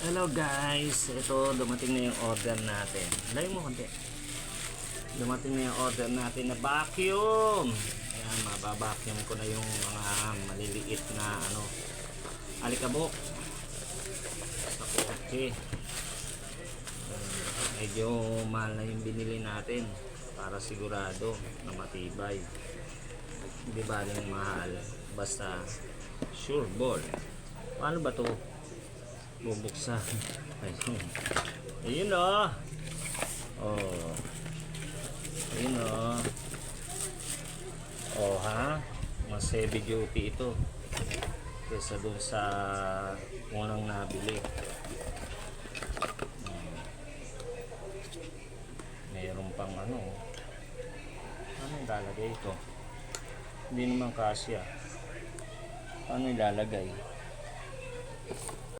Hello guys, ito dumating na yung order natin. Layo mo konti. Dumating na yung order natin na vacuum. Ayan, mababacuum ko na yung mga maliliit na alikabok sa kotse. Medyo mahal na yung binili natin para sigurado na matibay. Hindi ba yung mahal, basta sure ball. Paano ba to bubuksan? Ayun. Ayun o. Oh. Ayun o. Oh ha. Mas heavy duty ito kesa dun sa unang nabili. Mayroon pang ano ilalagay ito? Hindi naman kasya. Paano ilalagay?